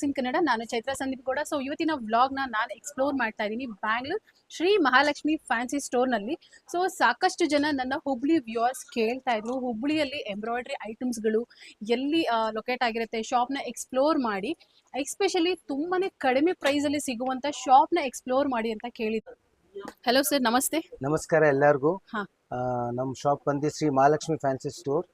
ಇನ್ ಕನ್ನಡ. ನಾನು ಚೈತ್ರ ಸಂದೀಪ್ ಗೌಡ. ಸೊ ಇವತ್ತಿನ ವ್ಲಾಗ್ನ ನಾನು ಎಕ್ಸ್ಪ್ಲೋರ್ ಮಾಡ್ತಾ ಇದ್ದೀನಿ ಬ್ಯಾಂಗ್ಳೂರ್ ಶ್ರೀ ಮಹಾಲಕ್ಷ್ಮಿ ಫ್ಯಾನ್ಸಿ ಸ್ಟೋರ್ನಲ್ಲಿ. ಸೊ ಸಾಕಷ್ಟು ಜನ ನನ್ನ ಹುಬ್ಳಿ ವ್ಯೂವರ್ಸ್ ಕೇಳ್ತಾ ಇದ್ರು, ಹುಬ್ಳಿಯಲ್ಲಿ ಎಂಬ್ರಾಯ್ಡ್ರಿ ಐಟಮ್ಸ್ಗಳು ಎಲ್ಲಿ ಲೊಕೇಟ್ ಆಗಿರುತ್ತೆ, ಶಾಪ್ನ ಎಕ್ಸ್ಪ್ಲೋರ್ ಮಾಡಿ, ಎಸ್ಪೆಷಲಿ ತುಂಬಾನೇ ಕಡಿಮೆ ಪ್ರೈಸಲ್ಲಿ ಸಿಗುವಂಥ ಶಾಪ್ನ ಎಕ್ಸ್ಪ್ಲೋರ್ ಮಾಡಿ ಅಂತ ಕೇಳಿದ್ರು. ಹಲೋ ಸರ್, ನಮಸ್ತೆ. ನಮಸ್ಕಾರ ಎಲ್ಲರಿಗೂ. ಹಾಂ, ನಮ್ಮ ಶಾಪ್ ಬಂದು ಶ್ರೀ ಮಹಾಲಕ್ಷ್ಮಿ ಫ್ಯಾನ್ಸಿ ಸ್ಟೋರ್.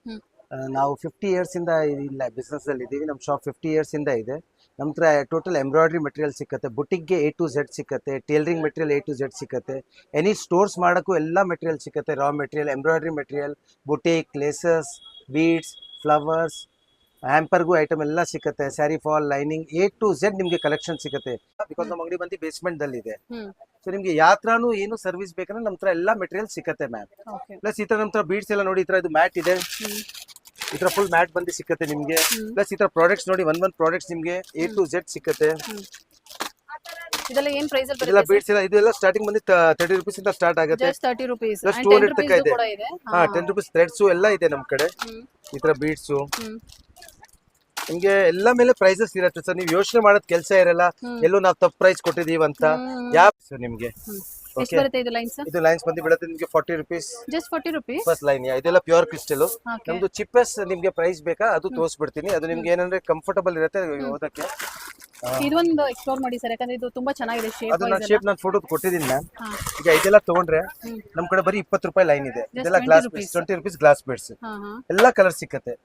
ನಾವು 50 years ಇಂದ ಇಲ್ಲ ಬಿಸ್ನೆಸ್ ಅಲ್ಲಿ ಇದ್ದೀವಿ. ನಮ್ಮ ಶಾಪ್ 50 years ಇಂದ ಇದೆ. ನಮ್ಮ ಹತ್ರ ಟೋಟಲ್ ಎಂಬ್ರಾಯ್ಡ್ರಿ ಮೆಟೀರಿಯಲ್ ಸಿಕ್ಕತ್ತೆ, ಬುಟಿಕ್ಗೆ A to Z ಸಿಕ್ಕತ್ತೆ, tailoring material A to Z ಸಿಕ್ಕತ್ತೆ, ಎನಿ ಸ್ಟೋರ್ಸ್ ಮಾಡೋಕ್ಕೂ ಎಲ್ಲ ಮೆಟೀರಿಯಲ್ ಸಿಕ್ಕತ್ತೆ. Raw material, embroidery material, boutique, laces, beads, flowers, ಹ್ಯಾಂಪರ್ಗೂ ಐಟಮ್ ಎಲ್ಲ ಸಿಕ್ಕತ್ತೆ. Sari fall, lining A to Z ನಿಮಗೆ ಕಲೆಕ್ಷನ್ ಸಿಕ್ಕತ್ತೆ. ಬಿಕಾಸ್ ನಮ್ಮ ಅಂಗಡಿ ಬಂದು ಬೇಸ್ಮೆಂಟ್ ದಲ್ಲಿ ಇದೆ. ಸೊ ನಿಮ್ಗೆ ಯಾತ್ರಾನು ಏನು ಸರ್ವಿಸ್ ಬೇಕಂದ್ರೆ ನಮ್ಮ ಹತ್ರ ಎಲ್ಲ ಮೆಟೀರಿಯಲ್ ಸಿಕ್ಕತ್ತೆ ಮ್ಯಾಮ್. ಪ್ಲಸ್ ಈ ತರ ನಮ್ಮ ಹತ್ರ ಬೀಡ್ಸ್ ಎಲ್ಲ ನೋಡಿ, ಈ ತರ ಇದು ಮ್ಯಾಟ್ ಇದೆ, ಈ ತರ ಫುಲ್ ಮ್ಯಾಟ್ ಬಂದು ಸಿಕ್ಕತ್ತೆ ನಿಮ್ಗೆ. ಪ್ಲಸ್ ಈ ತರ ಪ್ರಾಡಕ್ಟ್ಸ್ ನೋಡಿ, ಒಂದ್ ಪ್ರಾಡಕ್ಟ್ಸ್ ನಿಮ್ಗೆ A to Z ಸಿಕ್ಕತ್ತೆ. ಇದೆಲ್ಲ ಏನ್ ಪ್ರೈಸ್ ಅಲ್ಲಿ ಇದೆಲ್ಲ ಬರುತ್ತೆ? ಬೀಡ್ಸ್ ಎಲ್ಲ ಇದೆಲ್ಲ ಸ್ಟಾರ್ಟಿಂಗ್ ಬಂದು 30 rupees ಇಂದ ಸ್ಟಾರ್ಟ್ ಆಗುತ್ತೆ. ಜಸ್ಟ್ 30 rupees ಪ್ಲಸ್ and 200 10 ತನಕ rupees ಇದೆ. ಕೂಡ ಇದೆ. ಹಾ, 10 rupees ಥ್ರೆಡ್ಸ್ ಎಲ್ಲ ಇದೆ ನಮ್ಮ ಕಡೆ. ಈ ತರ ಬೀಡ್ಸ್ ನಿಮ್ಗೆ ಎಲ್ಲ ಮೇಲೆ ಪ್ರೈಸಸ್ ಇರುತ್ತೆ ಸರ್. ನೀವು ಯೋಚನೆ ಮಾಡೋದ್ ಕೆಲಸ ಇರಲ್ಲ, ಎಲ್ಲೂ ನಾವು ತಪ್ಪು ಪ್ರೈಸ್ ಕೊಟ್ಟಿದೀವಿ ಅಂತ. ಯಾವ ನಿಮ್ಗೆ ಎಷ್ಟು ಬರುತ್ತೆ ಇದು ಲೈನ್ಸ್? ಇದು ಲೈನ್ಸ್ ಬಂದು ಬೀಳುತ್ತೆ ನಿಮ್ಗೆ 40 rupees. Just 40 rupees first line. ಇದೆಲ್ಲ ಪ್ಯೂರ್ ಕ್ರಿಸ್ಟಲ್. ನಮ್ದು ಚಿಪ್ಪೆಸ್ ನಿಮ್ಗೆ ಪ್ರೈಸ್ ಬೇಕಾ ಅದು ತೋರಿಸ್ಬಿಡ್ತೀನಿ. ಅದು ನಿಮ್ಗೆ ಏನಂದ್ರೆ ಕಂಫರ್ಟಬಲ್ ಇರುತ್ತೆ ಓದಕ್ಕೆ. ಇದೊಂದು ಎಕ್ಸ್ಪ್ಲೋರ್ ಮಾಡಿ ಸರ್, ಯಾಕಂದ್ರೆ ಇದು ತುಂಬಾ ಚೆನ್ನಾಗಿದೆ ಶೇಪ್. ಅದು ನಾನು ಶೇಪ್ ನಾನು ಫೋಟೋ ಕೊಟ್ಟಿದ್ದೀನಿ ಮ್ಯಾಮ್. ಈಗ ಇದೆಲ್ಲ ತಗೊಂಡ್ರೆ ನಮ್ ಕಡೆ ಬರೀ 20 ರೂಪಾಯಿ ಲೈನ್ ಇದೆ. ಇದೆಲ್ಲ glass beads, 20 rupees glass beads. ಎಲ್ಲ ಕಲರ್ ಸಿಕ್ಕತ್ತೆ.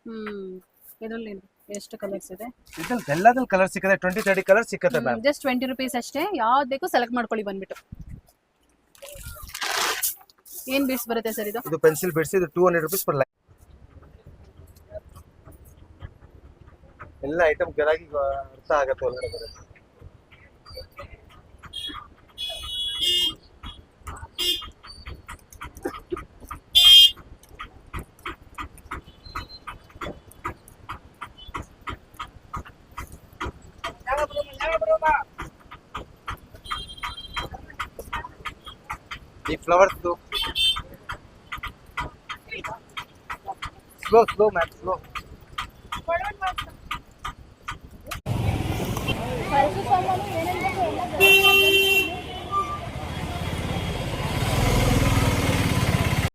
ಇದರಲ್ಲಿ ಎಷ್ಟು ಕಲರ್ಸ್ ಇದೆ? ಇದ್ರಲ್ಲಿ ಎಲ್ಲದಲ್ಲಿ ಕಲರ್ ಸಿಕ್ಕತ್ತೆ, 20-30 ಕಲರ್ ಸಿಕ್ಕತ್ತೆ ಮ್ಯಾಮ್. ಜಸ್ಟ್ 20 rupees ಅಷ್ಟೇ. ಯಾವ್ದು ಬೇಕು ಸೆಲೆಕ್ಟ್ ಮಾಡ್ಕೊಳ್ಳಿ ಬಂದ್ಬಿಟ್ಟು. ಏನ್ ಬೀಡ್ಸ್ ಬರುತ್ತೆ ಸರ್ ಇದು? ಇದು ಪೆನ್ಸಿಲ್ ಬೀಡ್ಸ್. ಇದು 200 rupees per ಲೈನ್. ಎಲ್ಲ ಐಟಮ್ ಗಿರಾಕಿ ಅರ್ಥ ಆಗತ್ತೆ ಒಳಗಡೆ ಬರುತ್ತೆ. ಈ ಫ್ಲವರ್ಸ್ ಸ್ಲೋ ಮ್ಯಾಮ್, ಸ್ಲೋ. ಸಾಮಾನು ಏನೇನು